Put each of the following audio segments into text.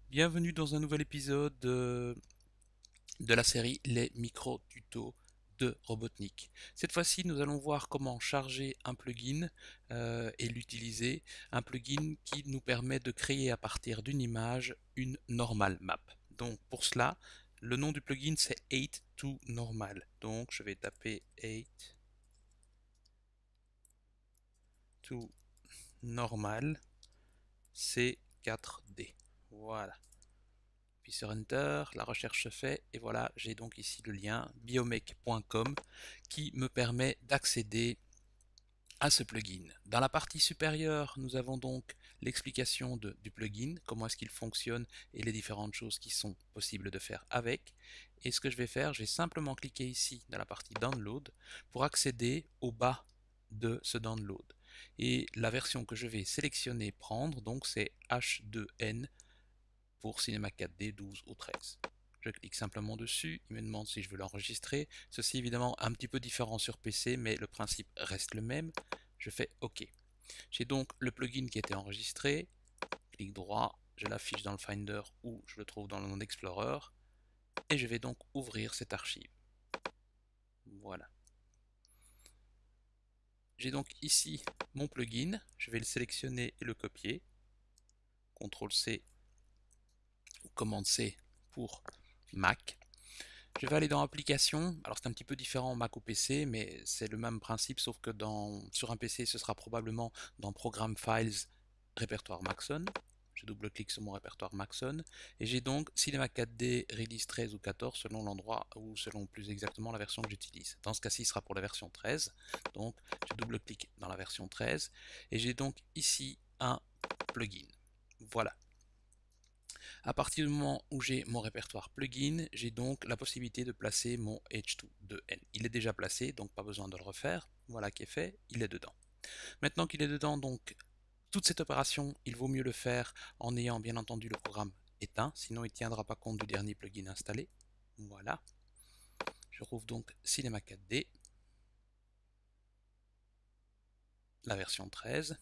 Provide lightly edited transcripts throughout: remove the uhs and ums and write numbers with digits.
Bienvenue dans un nouvel épisode de la série Les micro-tutos de Robotnik. Cette fois-ci, nous allons voir comment charger un plugin et l'utiliser. Un plugin qui nous permet de créer à partir d'une image une normal map. Donc pour cela, le nom du plugin c'est 8 to normal. Donc je vais taper 8 to normal C4D. Voilà. Puis sur Enter, la recherche se fait et voilà, j'ai donc ici le lien biomech.com qui me permet d'accéder à ce plugin. Dans la partie supérieure, nous avons donc l'explication du plugin, comment est-ce qu'il fonctionne et les différentes choses qui sont possibles de faire avec. Et ce que je vais faire, je vais simplement cliquer ici dans la partie Download pour accéder au bas de ce download. Et la version que je vais sélectionner, prendre, donc c'est H2N pour Cinema 4D 12 ou 13. Je clique simplement dessus, il me demande si je veux l'enregistrer. Ceci est évidemment un petit peu différent sur PC, mais le principe reste le même. Je fais OK. J'ai donc le plugin qui a été enregistré. Clic droit, je l'affiche dans le Finder ou je le trouve dans mon Explorer. Et je vais donc ouvrir cette archive. Voilà. J'ai donc ici mon plugin. Je vais le sélectionner et le copier. CTRL C ou commande C pour Mac. Je vais aller dans Applications. Alors c'est un petit peu différent en Mac ou PC, mais c'est le même principe, sauf que sur un PC, ce sera probablement dans Programme Files, répertoire Maxon. Je double-clique sur mon répertoire Maxon et j'ai donc Cinema 4D Release 13 ou 14 selon l'endroit ou selon plus exactement la version que j'utilise. Dans ce cas-ci, ce sera pour la version 13. Donc je double-clique dans la version 13 et j'ai donc ici un plugin. Voilà. À partir du moment où j'ai mon répertoire plugin, j'ai donc la possibilité de placer mon H2N. Il est déjà placé, donc pas besoin de le refaire. Voilà qui est fait, il est dedans. Maintenant qu'il est dedans, donc toute cette opération, il vaut mieux le faire en ayant bien entendu le programme éteint, sinon il ne tiendra pas compte du dernier plugin installé. Voilà. Je rouvre donc Cinema 4D, la version 13.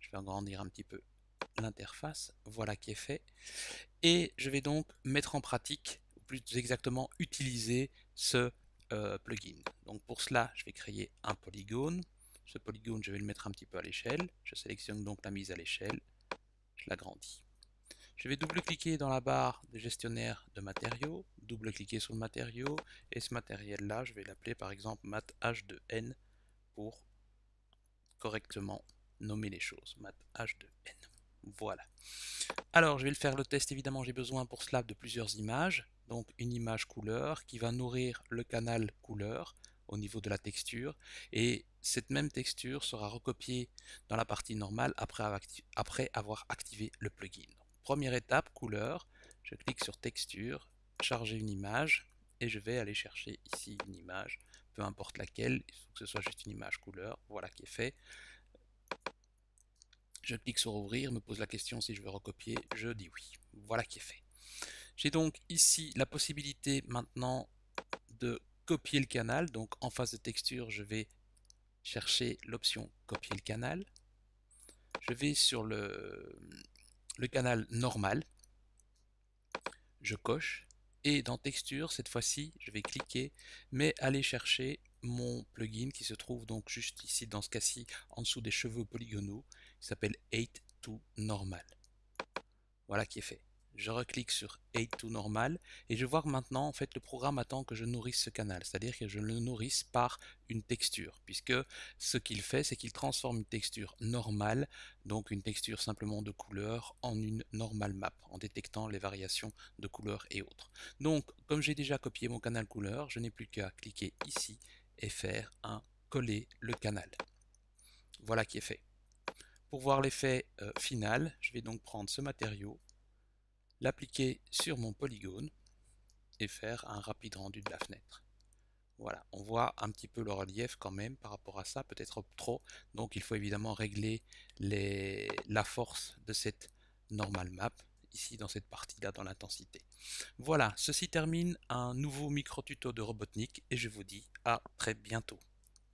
Je vais agrandir un petit peu l'interface. Voilà qui est fait. Et je vais donc mettre en pratique, ou plus exactement utiliser ce plugin. Donc pour cela, je vais créer un polygone. Ce polygone, je vais le mettre un petit peu à l'échelle. Je sélectionne donc la mise à l'échelle. Je l'agrandis. Je vais double-cliquer dans la barre de gestionnaire de matériaux, double-cliquer sur le matériau, et ce matériel-là, je vais l'appeler par exemple mat H2N pour correctement nommer les choses. Mat H2N. Voilà. Alors, je vais le faire le test, évidemment, j'ai besoin pour cela de plusieurs images. Donc, une image couleur qui va nourrir le canal couleur au niveau de la texture. Et cette même texture sera recopiée dans la partie normale après avoir activé le plugin. Donc, première étape, couleur. Je clique sur texture, charger une image. Et je vais aller chercher ici une image, peu importe laquelle, il faut que ce soit juste une image couleur. Voilà qui est fait. Je clique sur ouvrir, me pose la question si je veux recopier, je dis oui. Voilà qui est fait. J'ai donc ici la possibilité maintenant de copier le canal. Donc en face de texture, je vais chercher l'option copier le canal. Je vais sur le canal normal. Je coche. Et dans texture, cette fois-ci, je vais cliquer, mais aller chercher mon plugin qui se trouve donc juste ici, dans ce cas-ci, en dessous des cheveux polygonaux, qui s'appelle 8 to Normal. Voilà qui est fait. Je reclique sur 8 to normal et je vois que maintenant en fait le programme attend que je nourrisse ce canal, c'est-à-dire que je le nourrisse par une texture, puisque ce qu'il fait c'est qu'il transforme une texture normale, donc une texture simplement de couleur, en une normal map, en détectant les variations de couleur et autres. Donc comme j'ai déjà copié mon canal couleur, je n'ai plus qu'à cliquer ici et faire un coller le canal. Voilà qui est fait. Pour voir l'effet final, je vais donc prendre ce matériau, l'appliquer sur mon polygone et faire un rapide rendu de la fenêtre. Voilà, on voit un petit peu le relief quand même par rapport à ça, peut-être trop, donc il faut évidemment régler la force de cette normal map, ici dans cette partie-là dans l'intensité. Voilà, ceci termine un nouveau micro-tuto de Robotnik et je vous dis à très bientôt.